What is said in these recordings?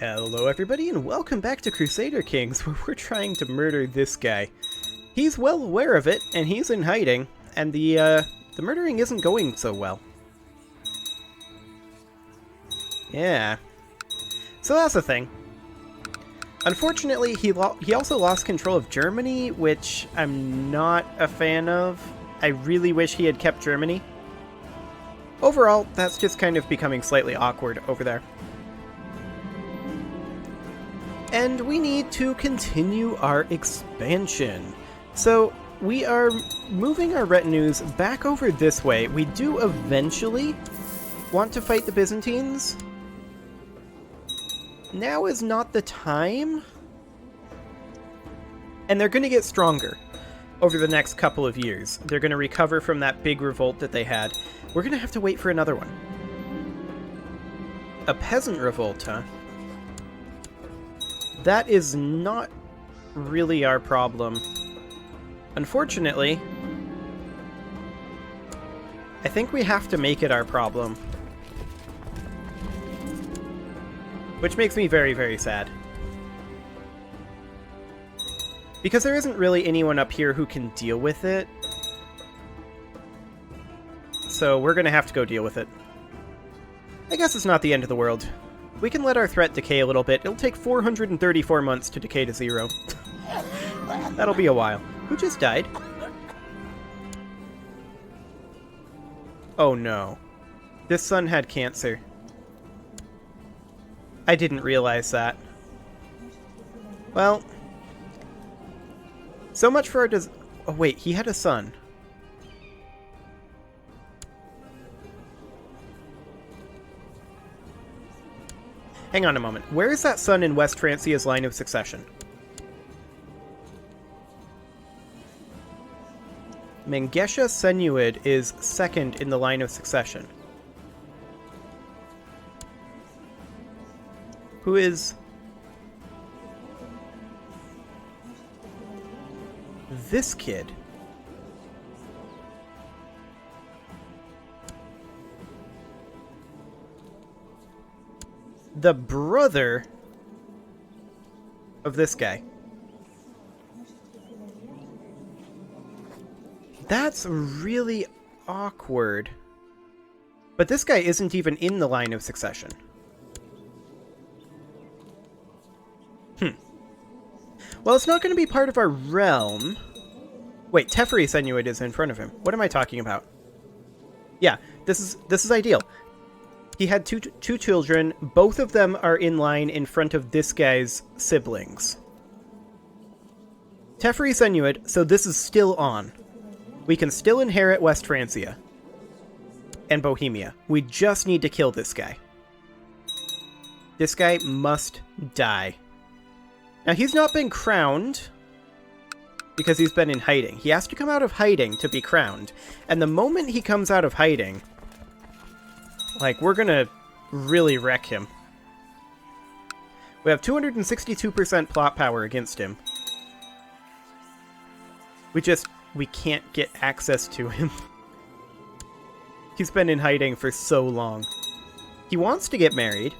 Hello everybody and welcome back to Crusader Kings, where we're trying to murder this guy. He's well aware of it, and he's in hiding, and the murdering isn't going so well. Yeah. So that's the thing. Unfortunately, he also lost control of Germany, which I'm not a fan of. I really wish he had kept Germany. Overall, that's just kind of becoming slightly awkward over there. And we need to continue our expansion. So we are moving our retinues back over this way. We do eventually want to fight the Byzantines. Now is not the time. And they're going to get stronger over the next couple of years. They're going to recover from that big revolt that they had. We're going to have to wait for another one. A peasant revolt, huh? That is not really our problem. Unfortunately, I think we have to make it our problem. Which makes me very, very sad. Because there isn't really anyone up here who can deal with it. So we're going to have to go deal with it. I guess it's not the end of the world. We can let our threat decay a little bit. It'll take 434 months to decay to 0. That'll be a while. Who just died? Oh no. This son had cancer. I didn't realize that. Well. So much for our oh wait, he had a son. Hang on a moment. Where is that son in West Francia's line of succession? Mengesha Senuid is second in the line of succession. Who is this kid? The brother of this guy. That's really awkward. But this guy isn't even in the line of succession. Well, it's not going to be part of our realm. Wait, Teferi Senuid is in front of him. What am I talking about? Yeah, this is ideal. He had two children. Both of them are in line in front of this guy's siblings. Teferi Senuid, so this is still on. We can still inherit West Francia. And Bohemia. We just need to kill this guy. This guy must die. Now, he's not been crowned because he's been in hiding. He has to come out of hiding to be crowned. And the moment he comes out of hiding, like, we're gonna really wreck him. We have 262% plot power against him. We can't get access to him. He's been in hiding for so long. He wants to get married,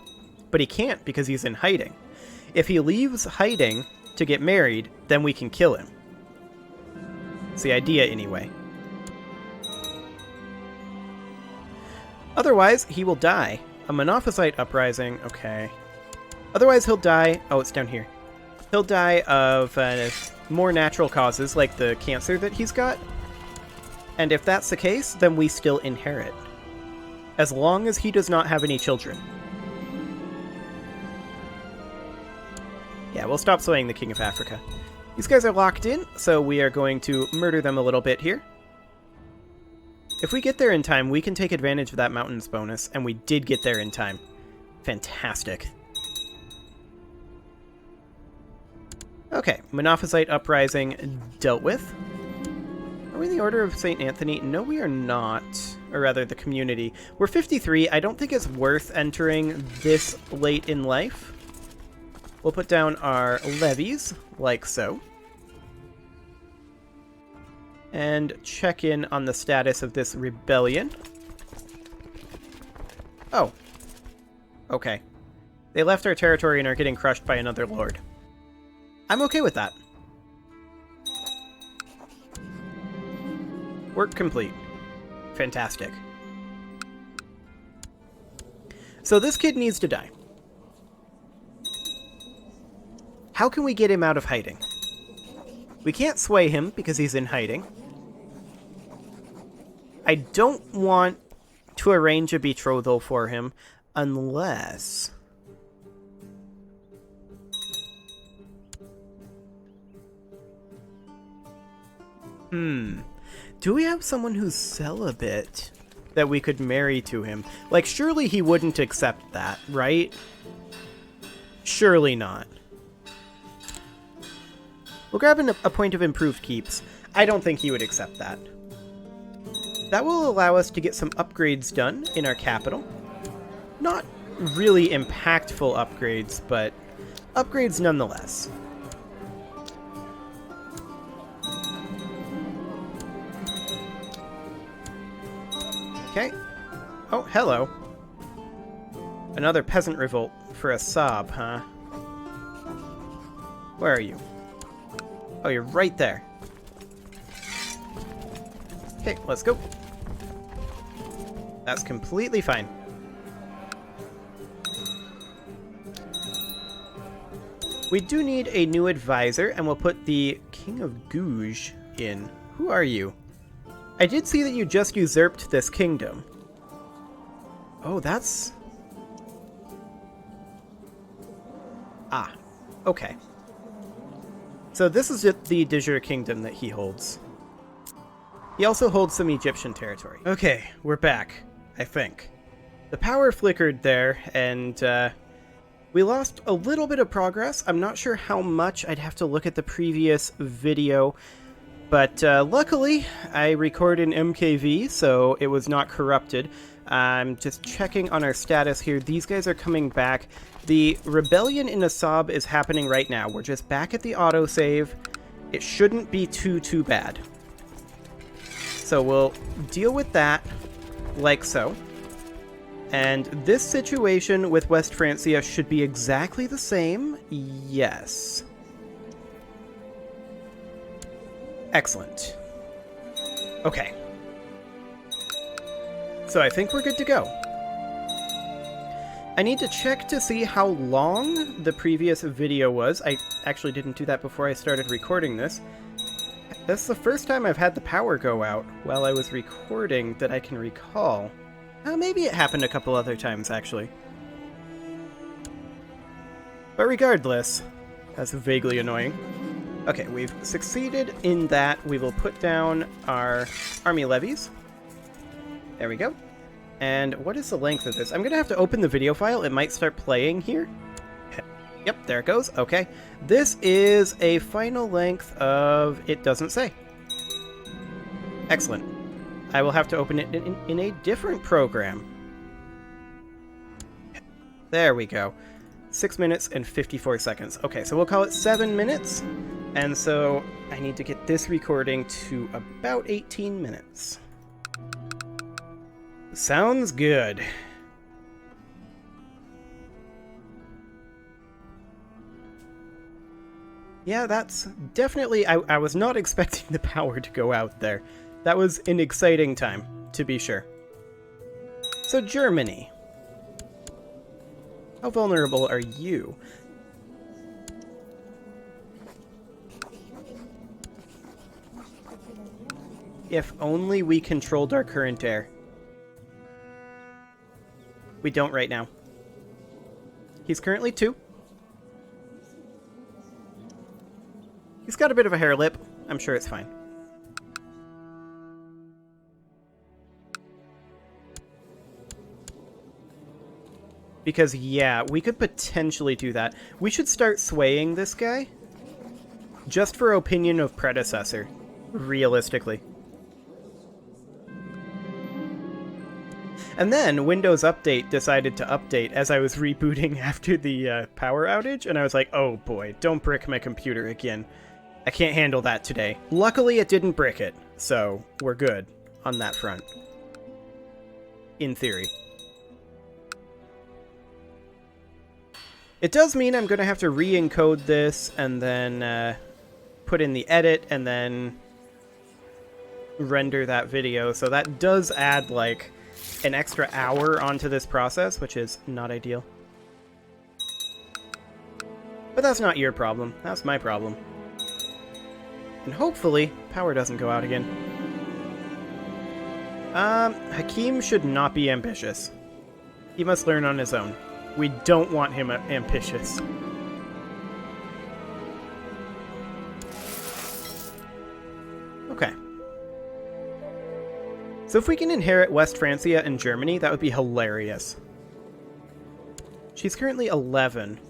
but he can't because he's in hiding. If he leaves hiding to get married, then we can kill him. It's the idea anyway. Otherwise, he will die. A Monophysite uprising, okay. Otherwise, he'll die... Oh, it's down here. He'll die of more natural causes, like the cancer that he's got. And if that's the case, then we still inherit. As long as he does not have any children. Yeah, we'll stop swaying the King of Africa. These guys are locked in, so we are going to murder them a little bit here. If we get there in time, we can take advantage of that mountains bonus, and we did get there in time. Fantastic. Okay, Monophysite Uprising dealt with. Are we in the Order of St. Anthony? No, we are not. Or rather, the community. We're 53. I don't think it's worth entering this late in life. We'll put down our levies, like so. And check in on the status of this rebellion. Oh. Okay. They left our territory and are getting crushed by another lord. I'm okay with that. Work complete. Fantastic. So this kid needs to die. How can we get him out of hiding? We can't sway him because he's in hiding. I don't want to arrange a betrothal for him unless... Do we have someone who's celibate that we could marry to him? Like, surely he wouldn't accept that, right? Surely not. We'll grab a point of improved keeps. I don't think he would accept that. That will allow us to get some upgrades done in our capital. Not really impactful upgrades, but upgrades nonetheless. Okay. Oh, hello. Another peasant revolt for a sob, huh? Where are you? Oh, you're right there. Okay, let's go. That's completely fine. We do need a new advisor, and we'll put the King of Gouge in. Who are you? I did see that you just usurped this kingdom. Oh, that's... Ah, okay. So this is the de jure kingdom that he holds. He also holds some Egyptian territory. Okay, we're back, I think. The power flickered there, and we lost a little bit of progress. I'm not sure how much. I'd have to look at the previous video. But luckily, I record in MKV, so it was not corrupted. I'm just checking on our status here. These guys are coming back. The rebellion in Assab is happening right now. We're just back at the autosave. It shouldn't be too bad. So we'll deal with that like so. And this situation with West Francia should be exactly the same. Yes. Excellent. Okay. So I think we're good to go. I need to check to see how long the previous video was. I actually didn't do that before I started recording this. That's the first time I've had the power go out while I was recording that I can recall. Maybe it happened a couple other times, actually. But regardless, that's vaguely annoying. Okay, we've succeeded in that. We will put down our army levies. There we go. And what is the length of this? I'm going to have to open the video file. It might start playing here. Yep, there it goes. Okay. This is a final length of... It doesn't say. Excellent. I will have to open it in a different program. There we go. 6 minutes and 54 seconds. Okay, so we'll call it 7 minutes. And so I need to get this recording to about 18 minutes. Sounds good. Yeah, that's definitely... I was not expecting the power to go out there. That was an exciting time, to be sure. So, Germany. How vulnerable are you? If only we controlled our current heir. We don't right now. He's currently 2. He's got a bit of a hair lip. I'm sure it's fine. Because, yeah, we could potentially do that. We should start swaying this guy. Just for opinion of predecessor. Realistically. And then Windows Update decided to update as I was rebooting after the power outage. And I was like, oh boy, don't brick my computer again. I can't handle that today. Luckily, it didn't brick it. So, we're good on that front. In theory. It does mean I'm going to have to re-encode this and then put in the edit and then render that video. So that does add like an extra hour onto this process, which is not ideal. But that's not your problem. That's my problem. And hopefully, power doesn't go out again. Hakim should not be ambitious. He must learn on his own. We don't want him ambitious. Okay. So if we can inherit West Francia and Germany, that would be hilarious. She's currently 11.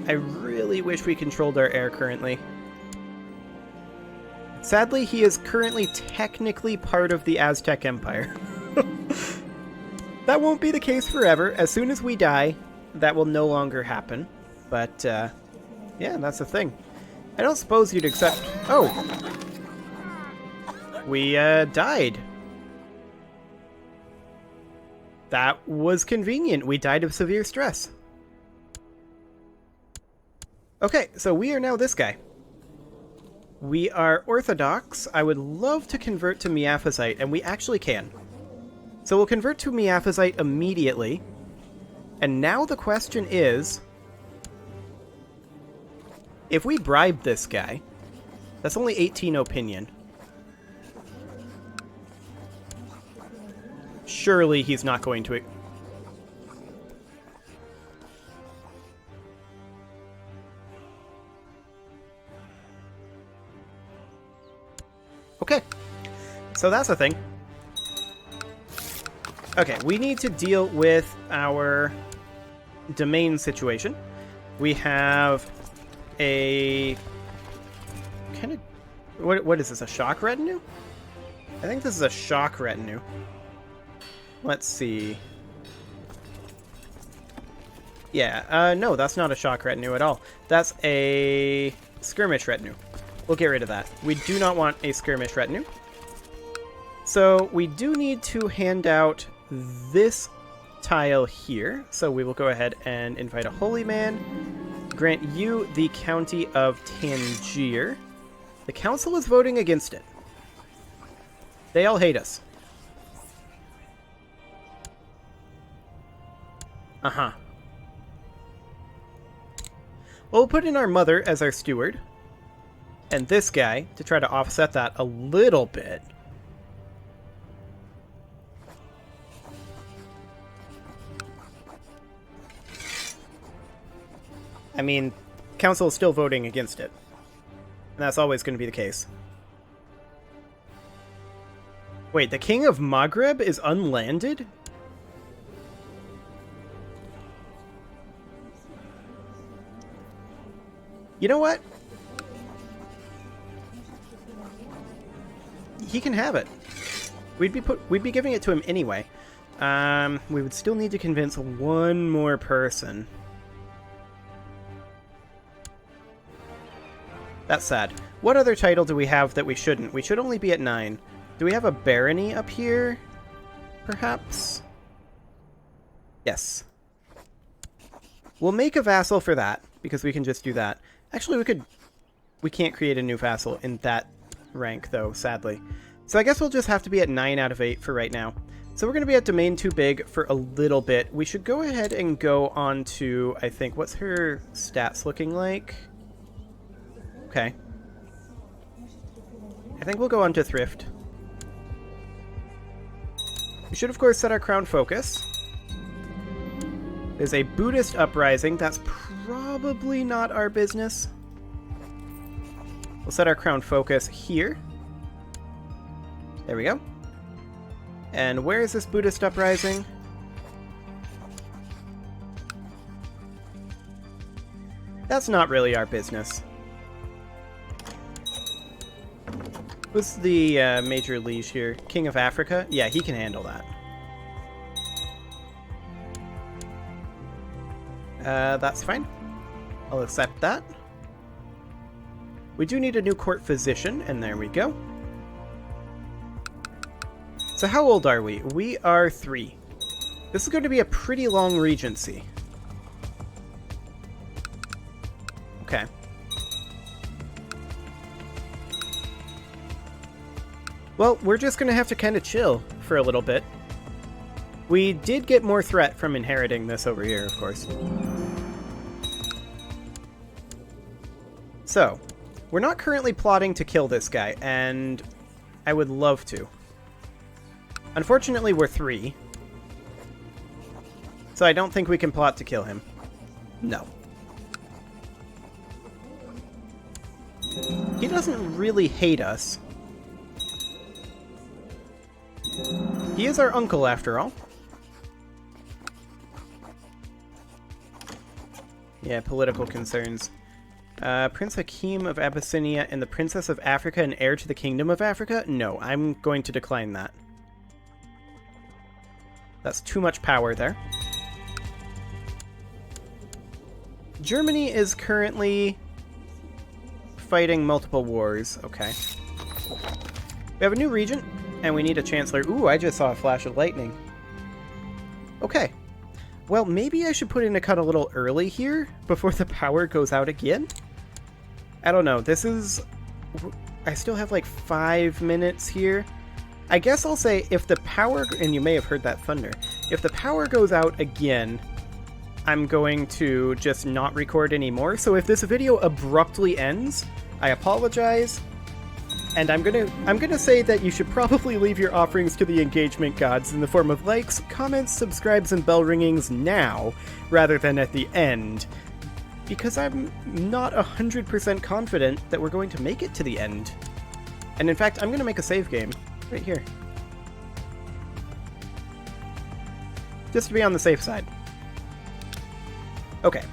I really wish we controlled our air currently. Sadly, he is currently technically part of the Aztec Empire. That won't be the case forever. As soon as we die, that will no longer happen. But, yeah, that's the thing. I don't suppose you'd accept... Oh! We, died. That was convenient. We died of severe stress. Okay, so we are now this guy. We are Orthodox. I would love to convert to Miaphysite, and we actually can. So we'll convert to Miaphysite immediately. And now the question is... if we bribe this guy... That's only 18 opinion. Surely he's not going to... Okay, so that's the thing. Okay, we need to deal with our domain situation. We have a kind of... What is this, a shock retinue? I think this is a shock retinue. Let's see. Yeah, no, that's not a shock retinue at all. That's a skirmish retinue. We'll get rid of that. We do not want a skirmish retinue. So we do need to hand out this tile here. So we will go ahead and invite a holy man. Grant you the county of Tangier. The council is voting against it. They all hate us. Uh-huh. Well, we'll put in our mother as our steward. And this guy, to try to offset that a little bit. I mean, council is still voting against it. And that's always going to be the case. Wait, the king of Maghreb is unlanded? You know what? He can have it. We'd be giving it to him anyway. We would still need to convince one more person. That's sad. What other title do we have that we shouldn't? We should only be at 9. Do we have a barony up here? Perhaps? Yes. We'll make a vassal for that, because we can just do that. Actually, we can't create a new vassal in that rank, though, sadly. So I guess we'll just have to be at 9 out of 8 for right now. So we're going to be at domain too big for a little bit. We should go ahead and go on to, I think, what's her stats looking like? Okay. I think we'll go on to Thrift. We should, of course, set our crown focus. There's a Buddhist uprising. That's probably not our business. We'll set our crown focus here. There we go. And where is this Buddhist uprising? That's not really our business. Who's the major liege here? King of Africa? Yeah, he can handle that. That's fine. I'll accept that. We do need a new court physician, and there we go. So how old are we? We are 3. This is going to be a pretty long regency. Okay. Well, we're just going to have to kind of chill for a little bit. We did get more threat from inheriting this over here, of course. So, we're not currently plotting to kill this guy, and I would love to. Unfortunately, we're 3. So I don't think we can plot to kill him. No. He doesn't really hate us. He is our uncle, after all. Yeah, political concerns. Prince Hakim of Abyssinia and the Princess of Africa and heir to the Kingdom of Africa? No, I'm going to decline that. That's too much power there. Germany is currently fighting multiple wars. Okay. We have a new regent, and we need a chancellor. Ooh, I just saw a flash of lightning. Okay. Well, maybe I should put in a cut a little early here, before the power goes out again? I don't know. This is... I still have like 5 minutes here. I guess I'll say if the power... And you may have heard that thunder. If the power goes out again, I'm going to just not record anymore. So if this video abruptly ends, I apologize. And I'm gonna say that you should probably leave your offerings to the engagement gods in the form of likes, comments, subscribes, and bell ringings now, rather than at the end. Because I'm not 100% confident that we're going to make it to the end. And in fact, I'm gonna make a save game. Right here. Just to be on the safe side. Okay.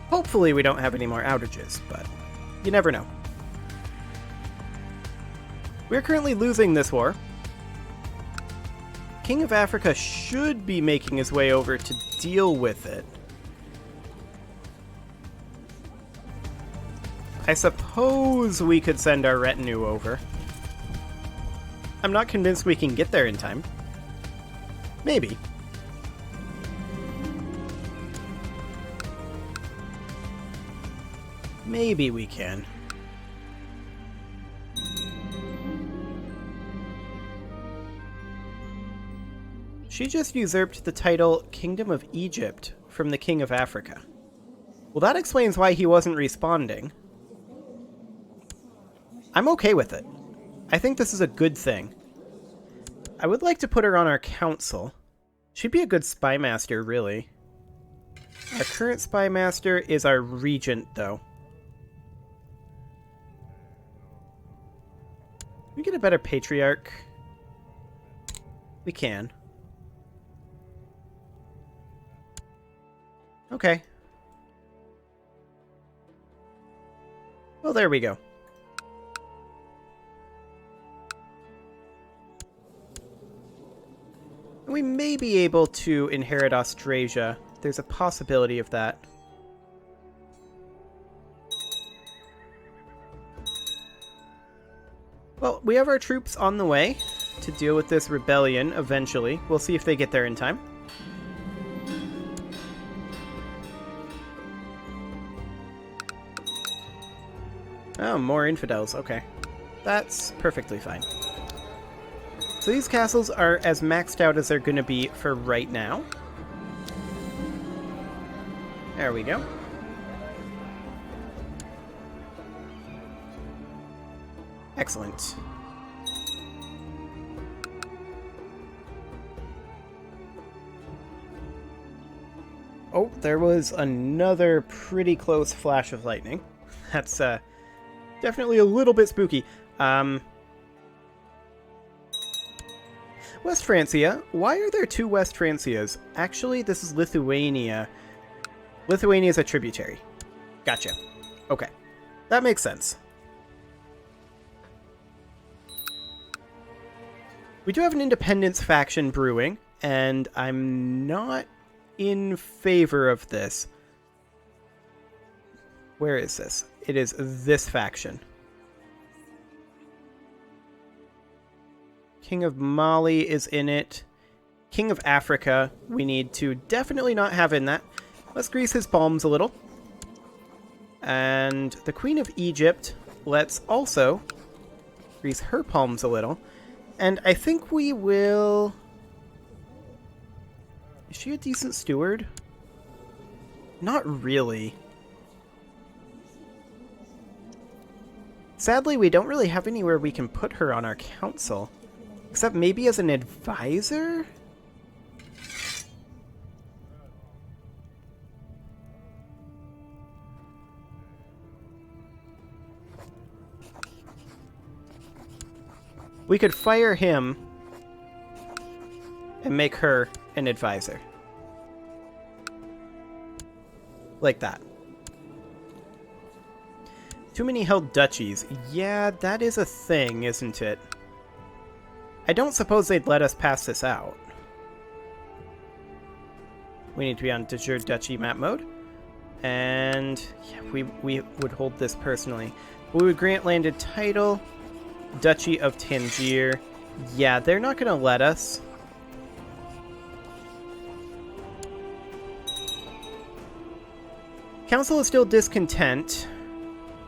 Hopefully we don't have any more outages, but you never know. We're currently losing this war. King of Africa should be making his way over to deal with it. I suppose we could send our retinue over. I'm not convinced we can get there in time. Maybe. Maybe we can. She just usurped the title Kingdom of Egypt from the King of Africa. Well, that explains why he wasn't responding. I'm okay with it. I think this is a good thing. I would like to put her on our council. She'd be a good spy master, really. Our current spy master is our regent, though. Can we get a better patriarch? We can. Okay. Well, there we go. We may be able to inherit Austrasia. There's a possibility of that. Well, we have our troops on the way to deal with this rebellion eventually. We'll see if they get there in time. Oh, more infidels. Okay. That's perfectly fine. So these castles are as maxed out as they're going to be for right now. There we go. Excellent. Oh, there was another pretty close flash of lightning. That's definitely a little bit spooky. West Francia. Why are there 2 West Francias? Actually, this is Lithuania. Lithuania is a tributary. Gotcha. Okay. That makes sense. We do have an independence faction brewing, and I'm not in favor of this. Where is this? It is this faction. King of Mali is in it. King of Africa, we need to definitely not have in that. Let's grease his palms a little. And the Queen of Egypt, let's also grease her palms a little. And I think we will... Is she a decent steward? Not really. Sadly, we don't really have anywhere we can put her on our council. Except maybe as an advisor? We could fire him and make her an advisor. Like that. Too many held duchies. Yeah, that is a thing, isn't it? I don't suppose they'd let us pass this out. We need to be on de jure duchy map mode. And yeah, we would hold this personally. We would grant landed title. Duchy of Tangier. Yeah, they're not going to let us. Council is still discontent,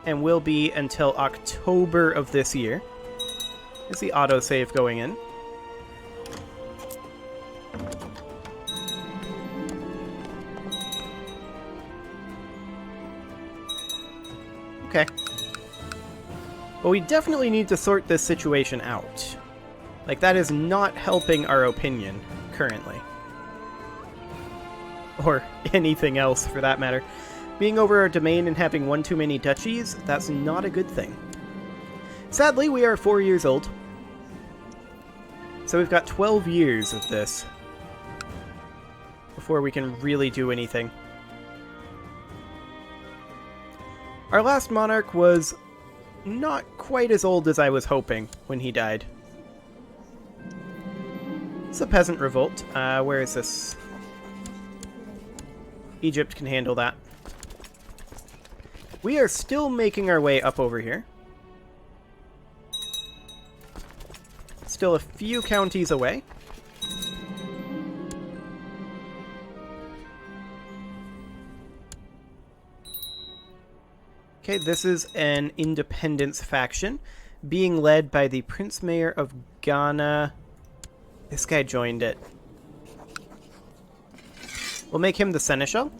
and will be until October of this year. Is the autosave going in? Okay. But we definitely need to sort this situation out. Like, that is not helping our opinion currently. Or anything else, for that matter. Being over our domain and having one too many duchies, that's not a good thing. Sadly, we are 4 years old. So we've got 12 years of this before we can really do anything. Our last monarch was not quite as old as I was hoping when he died. It's a peasant revolt. Where is this? Egypt can handle that. We are still making our way up over here. Still a few counties away. Okay, this is an independence faction being led by the Prince Mayor of Ghana. This guy joined it. We'll make him the Seneschal.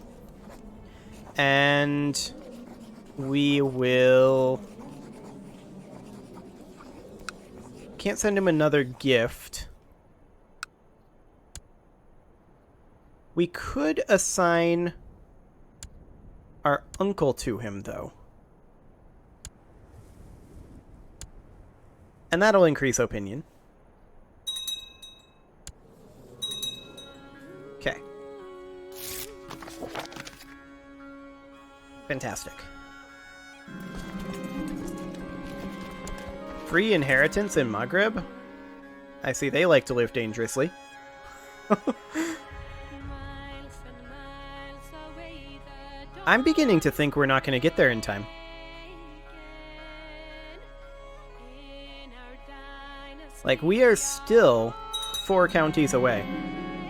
And we will... Can't send him another gift. We could assign our uncle to him, though. And that'll increase opinion. Okay. Fantastic. Free inheritance in Maghreb? I see they like to live dangerously. I'm beginning to think we're not going to get there in time. Like, we are still 4 counties away.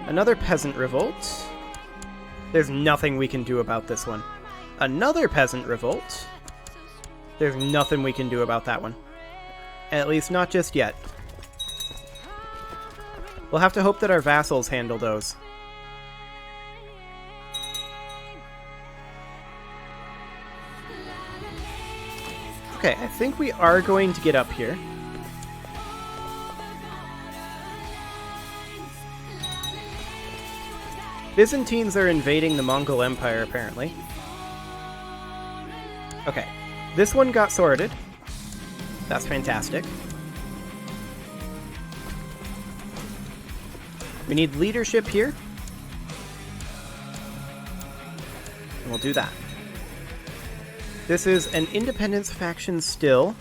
Another peasant revolt. There's nothing we can do about this one. Another peasant revolt. There's nothing we can do about that one. At least not just yet. We'll have to hope that our vassals handle those. Okay, I think we are going to get up here. Byzantines are invading the Mongol Empire, apparently. Okay, this one got sorted. That's fantastic. We need leadership here. And we'll do that. This is an independence faction still.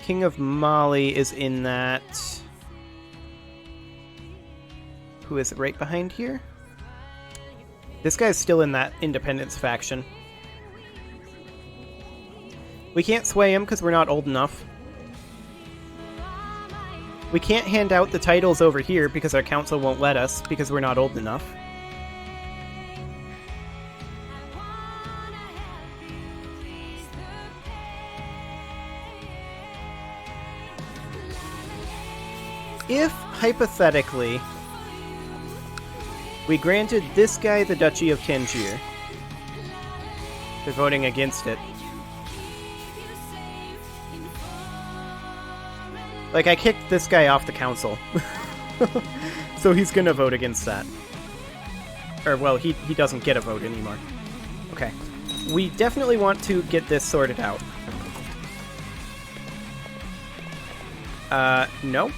King of Mali is in that. Who is it right behind here? This guy's still in that independence faction. We can't sway him because we're not old enough. We can't hand out the titles over here because our council won't let us because we're not old enough. If, hypothetically, we granted this guy the Duchy of Tangier, they're voting against it. Like, I kicked this guy off the council. So he's gonna vote against that. Or, well, he doesn't get a vote anymore. Okay. We definitely want to get this sorted out. No.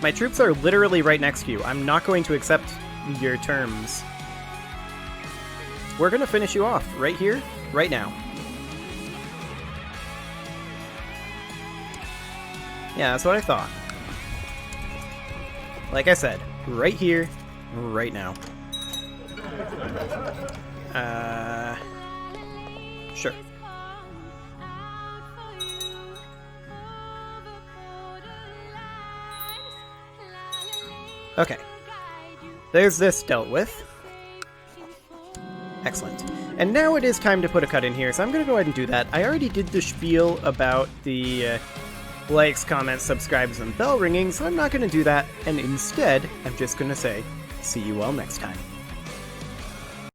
My troops are literally right next to you. I'm not going to accept your terms. We're gonna finish you off right here, right now. Yeah, that's what I thought. Like I said, right here, right now. Sure. Okay. There's this dealt with. Excellent. And now it is time to put a cut in here, so I'm going to go ahead and do that. I already did the spiel about the likes, comments, subscribes, and bell ringing, so I'm not going to do that, and instead, I'm just going to say, see you all next time.